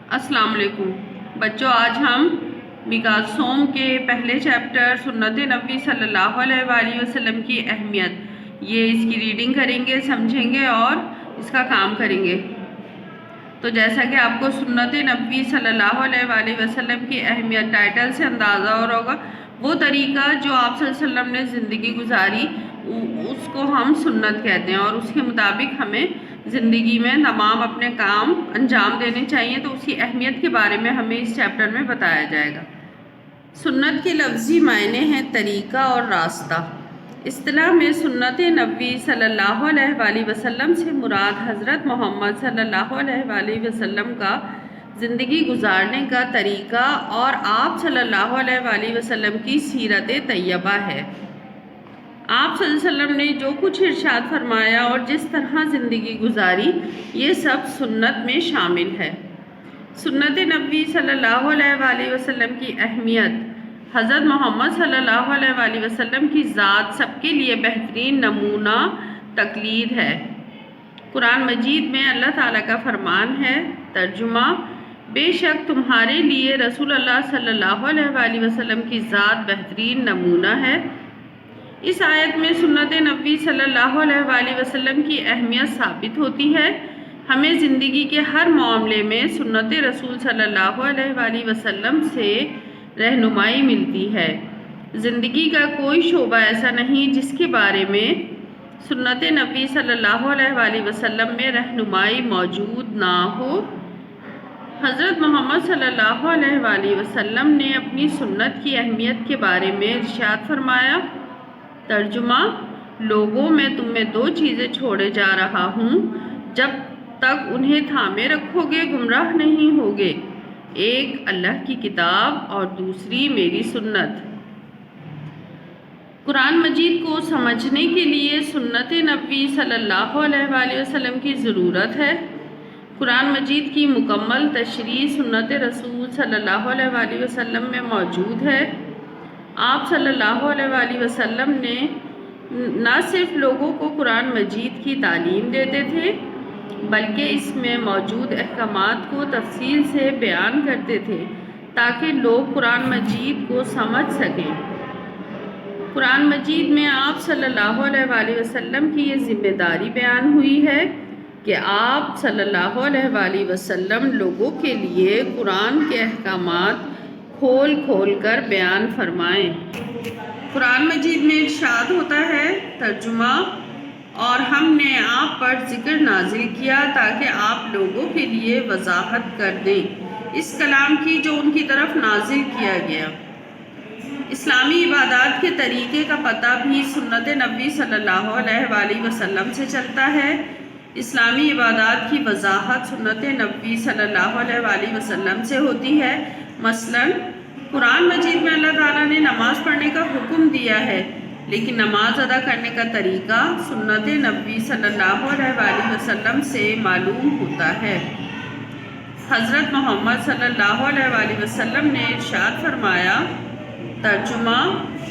السلام علیکم بچوں، آج ہم میقات صوم کے پہلے چیپٹر سنت نبی صلی اللہ علیہ وآلہ وسلم کی اہمیت، یہ اس کی ریڈنگ کریں گے، سمجھیں گے اور اس کا کام کریں گے۔ تو جیسا کہ آپ کو سنت نبی صلی اللہ علیہ وآلہ وسلم کی اہمیت ٹائٹل سے اندازہ ہو رہا ہوگا، وہ طریقہ جو آپ صلی اللہ علیہ وسلم نے زندگی گزاری اس کو ہم سنت کہتے ہیں، اور اس کے مطابق ہمیں زندگی میں تمام اپنے کام انجام دینے چاہیے۔ تو اس کی اہمیت کے بارے میں ہمیں اس چیپٹر میں بتایا جائے گا۔ سنت کے لفظی معنی ہیں طریقہ اور راستہ۔ اصطلاح میں سنت نبی صلی اللہ علیہ وآلہ وسلم سے مراد حضرت محمد صلی اللہ علیہ وآلہ وسلم کا زندگی گزارنے کا طریقہ اور آپ صلی اللہ علیہ وآلہ وسلم کی سیرت طیبہ ہے۔ آپ صلی اللہ علیہ وسلم نے جو کچھ ارشاد فرمایا اور جس طرح زندگی گزاری، یہ سب سنت میں شامل ہے۔ سنت نبی صلی اللہ علیہ وآلہ وسلم کی اہمیت: حضرت محمد صلی اللہ علیہ وآلہ وسلم کی ذات سب کے لیے بہترین نمونہ تقلید ہے۔ قرآن مجید میں اللہ تعالیٰ کا فرمان ہے، ترجمہ: بے شک تمہارے لیے رسول اللہ صلی اللہ علیہ وآلہ وسلم کی ذات بہترین نمونہ ہے۔ اس آیت میں سنت نبی صلی اللہ علیہ وآلہ وسلم کی اہمیت ثابت ہوتی ہے۔ ہمیں زندگی کے ہر معاملے میں سنت رسول صلی اللہ علیہ وآلہ وسلم سے رہنمائی ملتی ہے۔ زندگی کا کوئی شعبہ ایسا نہیں جس کے بارے میں سنت نبی صلی اللہ علیہ وآلہ وسلم میں رہنمائی موجود نہ ہو۔ حضرت محمد صلی اللہ علیہ وآلہ وسلم نے اپنی سنت کی اہمیت کے بارے میں ارشاد فرمایا، ترجمہ: لوگوں میں تم میں دو چیزیں چھوڑے جا رہا ہوں، جب تک انہیں تھامے رکھو گے گمراہ نہیں ہوگے، ایک اللہ کی کتاب اور دوسری میری سنت۔ قرآن مجید کو سمجھنے کے لیے سنت نبی صلی اللہ علیہ وآلہ وسلم کی ضرورت ہے۔ قرآن مجید کی مکمل تشریح سنت رسول صلی اللہ علیہ وآلہ وسلم میں موجود ہے۔ آپ صلی اللہ علیہ وآلہ وسلم نے نہ صرف لوگوں کو قرآن مجید کی تعلیم دیتے تھے، بلکہ اس میں موجود احکامات کو تفصیل سے بیان کرتے تھے تاکہ لوگ قرآن مجید کو سمجھ سکیں۔ قرآن مجید میں آپ صلی اللہ علیہ وآلہ وسلم کی یہ ذمہ داری بیان ہوئی ہے کہ آپ صلی اللہ علیہ وآلہ وسلم لوگوں کے لیے قرآن کے احکامات کھول کھول کر بیان فرمائیں۔ قرآن مجید میں ارشاد ہوتا ہے، ترجمہ: اور ہم نے آپ پر ذکر نازل کیا تاکہ آپ لوگوں کے لیے وضاحت کر دیں اس کلام کی جو ان کی طرف نازل کیا گیا۔ اسلامی عبادات کے طریقے کا پتہ بھی سنت نبی صلی اللہ علیہ وآلہ وسلم سے چلتا ہے۔ اسلامی عبادات کی وضاحت سنت نبی صلی اللہ علیہ وآلہ وسلم سے ہوتی ہے۔ مثلاً قرآن مجید میں اللہ تعالیٰ نے نماز پڑھنے کا حکم دیا ہے، لیکن نماز ادا کرنے کا طریقہ سنت نبی صلی اللہ علیہ وآلہ وسلم سے معلوم ہوتا ہے۔ حضرت محمد صلی اللہ علیہ وآلہ وسلم نے ارشاد فرمایا، ترجمہ: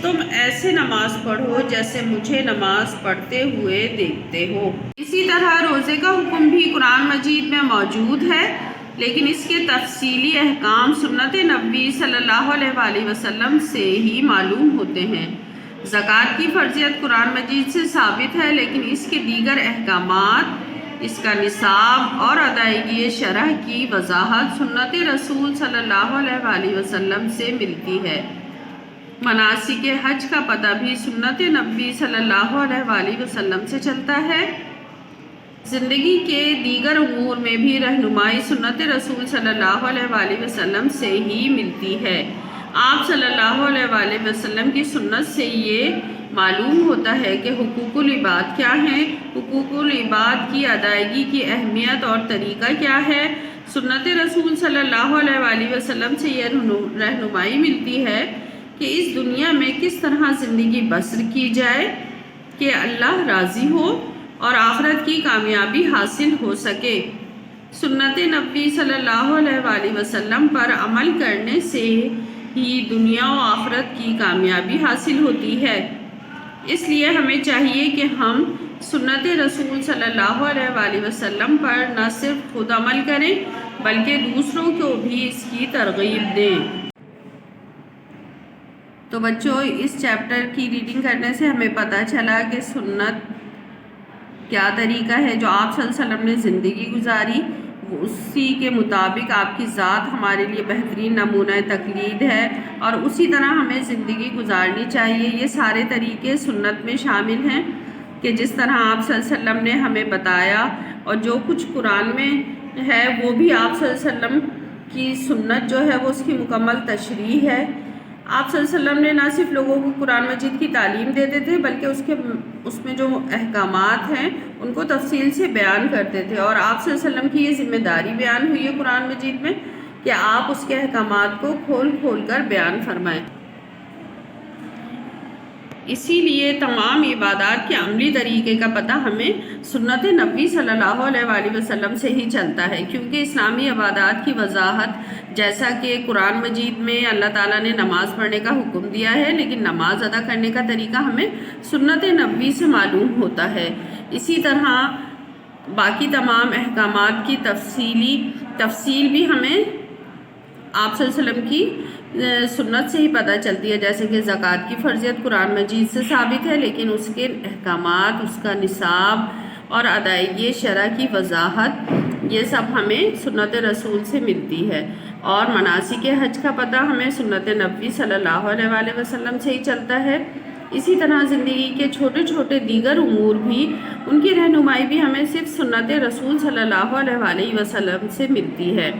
تم ایسے نماز پڑھو جیسے مجھے نماز پڑھتے ہوئے دیکھتے ہو۔ اسی طرح روزے کا حکم بھی قرآن مجید میں موجود ہے، لیکن اس کے تفصیلی احکام سنت نبی صلی اللہ علیہ وآلہ وسلم سے ہی معلوم ہوتے ہیں۔ زکوٰۃ کی فرضیت قرآن مجید سے ثابت ہے، لیکن اس کے دیگر احکامات، اس کا نصاب اور ادائیگی شرح کی وضاحت سنت رسول صلی اللہ علیہ وآلہ وسلم سے ملتی ہے۔ مناسک حج کا پتہ بھی سنت نبی صلی اللہ علیہ وآلہ وسلم سے چلتا ہے۔ زندگی کے دیگر امور میں بھی رہنمائی سنت رسول صلی اللہ علیہ وآلہ وسلم سے ہی ملتی ہے۔ آپ صلی اللہ علیہ وآلہ وسلم کی سنت سے یہ معلوم ہوتا ہے کہ حقوق العباد کیا ہیں، حقوق العباد کی ادائیگی کی اہمیت اور طریقہ کیا ہے۔ سنت رسول صلی اللہ علیہ وآلہ وسلم سے یہ رہنمائی ملتی ہے کہ اس دنیا میں کس طرح زندگی بسر کی جائے کہ اللہ راضی ہو اور آخرت کی کامیابی حاصل ہو سکے۔ سنت نبی صلی اللہ علیہ وآلہ وسلم پر عمل کرنے سے ہی دنیا و آخرت کی کامیابی حاصل ہوتی ہے۔ اس لیے ہمیں چاہیے کہ ہم سنت رسول صلی اللہ علیہ وآلہ وسلم پر نہ صرف خود عمل کریں بلکہ دوسروں کو بھی اس کی ترغیب دیں۔ تو بچوں، اس چیپٹر کی ریڈنگ کرنے سے ہمیں پتہ چلا کہ سنت کیا طریقہ ہے جو آپ صلی اللہ علیہ وسلم نے زندگی گزاری، اسی کے مطابق آپ کی ذات ہمارے لیے بہترین نمونہ تقلید ہے، اور اسی طرح ہمیں زندگی گزارنی چاہیے۔ یہ سارے طریقے سنت میں شامل ہیں کہ جس طرح آپ صلی اللہ علیہ وسلم نے ہمیں بتایا، اور جو کچھ قرآن میں ہے وہ بھی آپ صلی اللہ علیہ وسلم کی سنت جو ہے وہ اس کی مکمل تشریح ہے۔ آپ صلی اللہ علیہ وسلم نے نہ صرف لوگوں کو قرآن مجید کی تعلیم دیتے تھے، بلکہ اس میں جو احکامات ہیں ان کو تفصیل سے بیان کرتے تھے، اور آپ صلی اللہ علیہ وسلم کی یہ ذمہ داری بیان ہوئی ہے قرآن مجید میں کہ آپ اس کے احکامات کو کھول کھول کر بیان فرمائیں۔ اسی لیے تمام عبادات کے عملی طریقے کا پتہ ہمیں سنت نبوی صلی اللہ علیہ وآلہ وسلم سے ہی چلتا ہے، کیونکہ اسلامی عبادات کی وضاحت جیسا کہ قرآن مجید میں اللہ تعالیٰ نے نماز پڑھنے کا حکم دیا ہے، لیکن نماز ادا کرنے کا طریقہ ہمیں سنت نبوی سے معلوم ہوتا ہے۔ اسی طرح باقی تمام احکامات کی تفصیل بھی ہمیں آپ صلی اللہ علیہ وسلم کی سنت سے ہی پتہ چلتی ہے، جیسے کہ زکوٰۃ کی فرضیت قرآن مجید سے ثابت ہے، لیکن اس کے احکامات، اس کا نصاب اور ادائیگی شرع کی وضاحت یہ سب ہمیں سنت رسول سے ملتی ہے، اور مناسک حج کا پتہ ہمیں سنت نبوی صلی اللہ علیہ وآلہ وسلم سے ہی چلتا ہے۔ اسی طرح زندگی کے چھوٹے چھوٹے دیگر امور بھی، ان کی رہنمائی بھی ہمیں صرف سنت رسول صلی اللہ علیہ وآلہ وسلم سے ملتی ہے،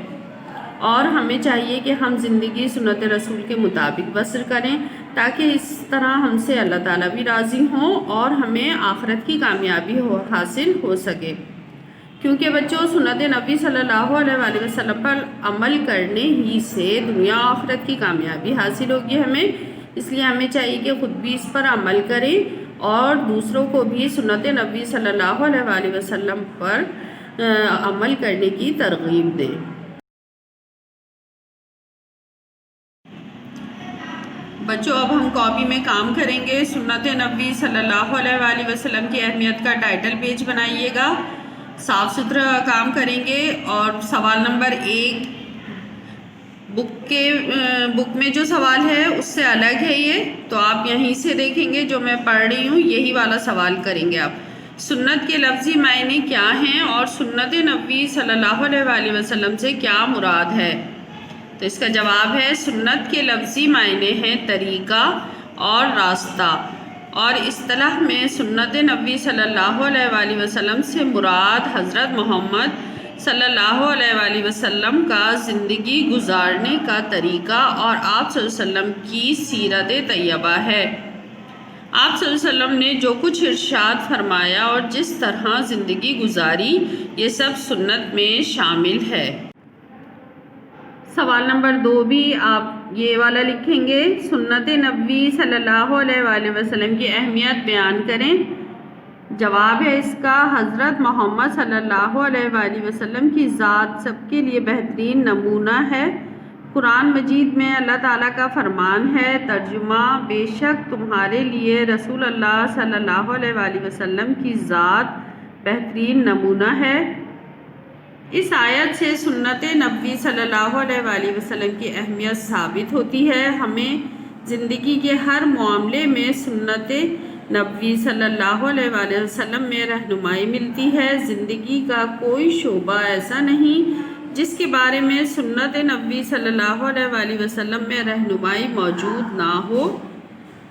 اور ہمیں چاہیے کہ ہم زندگی سنت رسول کے مطابق بسر کریں، تاکہ اس طرح ہم سے اللہ تعالیٰ بھی راضی ہوں اور ہمیں آخرت کی کامیابی حاصل ہو سکے، کیونکہ بچوں سنت نبی صلی اللہ علیہ وآلہ وسلم پر عمل کرنے ہی سے دنیا آخرت کی کامیابی حاصل ہوگی ہمیں۔ اس لیے ہمیں چاہیے کہ خود بھی اس پر عمل کریں اور دوسروں کو بھی سنت نبی صلی اللہ علیہ وآلہ وسلم پر عمل کرنے کی ترغیب دیں۔ بچوں، اب ہم کاپی میں کام کریں گے۔ سنت نبوی صلی اللہ علیہ وآلہ وسلم کی اہمیت کا ٹائٹل پیج بنائیے گا، صاف ستھرا کام کریں گے، اور سوال نمبر 1 بک میں جو سوال ہے اس سے الگ ہے یہ، تو آپ یہیں سے دیکھیں گے، جو میں پڑھ رہی ہوں یہی والا سوال کریں گے آپ۔ سنت کے لفظی معنی کیا ہیں اور سنت نبوی صلی اللہ علیہ وآلہ وسلم سے کیا مراد ہے؟ تو اس کا جواب ہے سنت کے لفظی معنی ہیں طریقہ اور راستہ، اور اصطلاح میں سنت نبوی صلی اللہ علیہ وآلہ وسلم سے مراد حضرت محمد صلی اللہ علیہ وآلہ وسلم کا زندگی گزارنے کا طریقہ اور آپ صلی اللہ علیہ وسلم کی سیرت طیبہ ہے۔ آپ صلی اللہ علیہ وسلم نے جو کچھ ارشاد فرمایا اور جس طرح زندگی گزاری، یہ سب سنت میں شامل ہے۔ سوال نمبر 2 بھی آپ یہ والا لکھیں گے، سنت نبوی صلی اللہ علیہ وآلہ وسلم کی اہمیت بیان کریں۔ جواب ہے اس کا حضرت محمد صلی اللہ علیہ وآلہ وسلم کی ذات سب کے لیے بہترین نمونہ ہے۔ قرآن مجید میں اللہ تعالیٰ کا فرمان ہے، ترجمہ، بے شک تمہارے لیے رسول اللہ صلی اللہ علیہ وآلہ وسلم کی ذات بہترین نمونہ ہے۔ اس آیت سے سنت نبوی صلی اللہ علیہ وآلہ وسلم کی اہمیت ثابت ہوتی ہے۔ ہمیں زندگی کے ہر معاملے میں سنت نبوی صلی اللہ علیہ وآلہ وسلم میں رہنمائی ملتی ہے۔ زندگی کا کوئی شعبہ ایسا نہیں جس کے بارے میں سنت نبوی صلی اللہ علیہ وآلہ وسلم میں رہنمائی موجود نہ ہو۔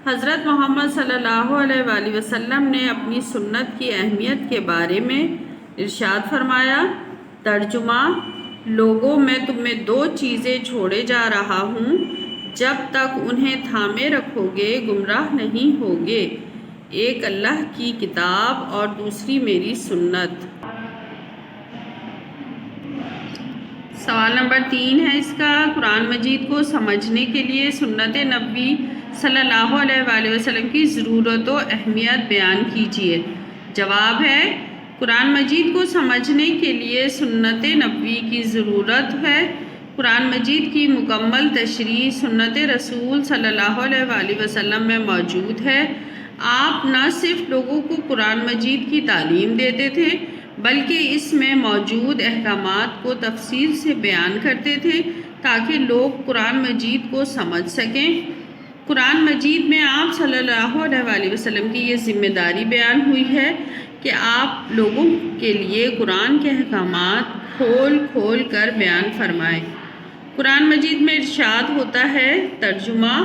حضرت محمد صلی اللہ علیہ وآلہ وسلم نے اپنی سنت کی اہمیت کے بارے میں ارشاد فرمایا، ترجمہ، لوگوں میں تم میں 2 چیزیں چھوڑے جا رہا ہوں، جب تک انہیں تھامے رکھو گے گمراہ نہیں ہوگے، ایک اللہ کی کتاب اور دوسری میری سنت۔ سوال نمبر 3 ہے اس کا، قرآن مجید کو سمجھنے کے لیے سنت نبوی صلی اللہ علیہ وآلہ وسلم کی ضرورت و اہمیت بیان کیجیے۔ جواب ہے قرآن مجید کو سمجھنے کے لیے سنت نبوی کی ضرورت ہے۔ قرآن مجید کی مکمل تشریح سنت رسول صلی اللہ علیہ وآلہ وسلم میں موجود ہے۔ آپ نہ صرف لوگوں کو قرآن مجید کی تعلیم دیتے تھے بلکہ اس میں موجود احکامات کو تفصیل سے بیان کرتے تھے تاکہ لوگ قرآن مجید کو سمجھ سکیں۔ قرآن مجید میں آپ صلی اللہ علیہ وآلہ وسلم کی یہ ذمہ داری بیان ہوئی ہے کہ آپ لوگوں کے لیے قرآن کے احکامات کھول کھول کر بیان فرمائیں۔ قرآن مجید میں ارشاد ہوتا ہے ترجمہ،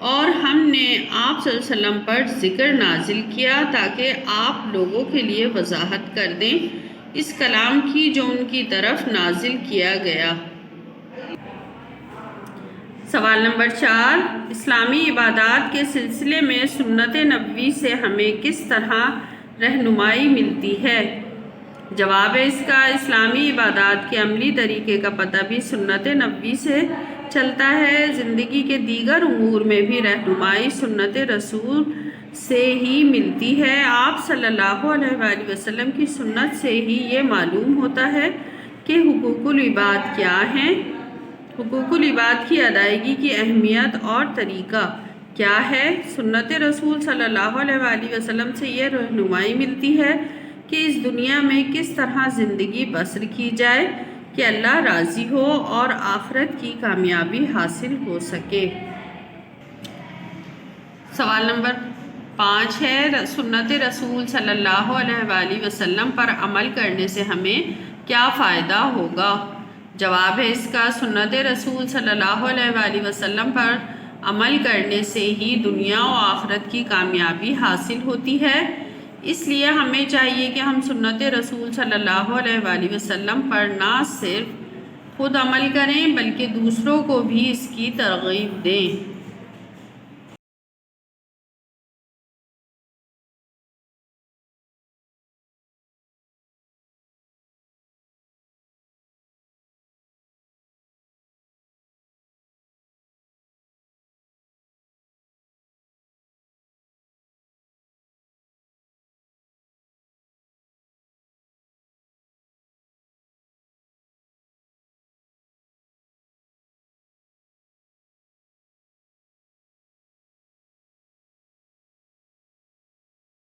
اور ہم نے آپ صلی اللہ علیہ وسلم پر ذکر نازل کیا تاکہ آپ لوگوں کے لیے وضاحت کر دیں اس کلام کی جو ان کی طرف نازل کیا گیا۔ سوال نمبر 4، اسلامی عبادات کے سلسلے میں سنت نبوی سے ہمیں کس طرح رہنمائی ملتی ہے؟ جواب ہے اس کا، اسلامی عبادات کے عملی طریقے کا پتہ بھی سنت نبوی سے چلتا ہے۔ زندگی کے دیگر امور میں بھی رہنمائی سنت رسول سے ہی ملتی ہے۔ آپ صلی اللہ علیہ وآلہ وسلم کی سنت سے ہی یہ معلوم ہوتا ہے کہ حقوق العباد کیا ہیں، حقوق العباد کی ادائیگی کی اہمیت اور طریقہ کیا ہے۔ سنت رسول صلی اللہ علیہ وآلہ وسلم سے یہ رہنمائی ملتی ہے کہ اس دنیا میں کس طرح زندگی بسر کی جائے کہ اللہ راضی ہو اور آخرت کی کامیابی حاصل ہو سکے۔ سوال نمبر 5 ہے، سنت رسول صلی اللہ علیہ وآلہ وسلم پر عمل کرنے سے ہمیں کیا فائدہ ہوگا؟ جواب ہے اس کا، سنت رسول صلی اللہ علیہ وآلہ وسلم پر عمل کرنے سے ہی دنیا و آخرت کی کامیابی حاصل ہوتی ہے۔ اس لیے ہمیں چاہیے کہ ہم سنت رسول صلی اللہ علیہ وآلہ وسلم پر نہ صرف خود عمل کریں بلکہ دوسروں کو بھی اس کی ترغیب دیں۔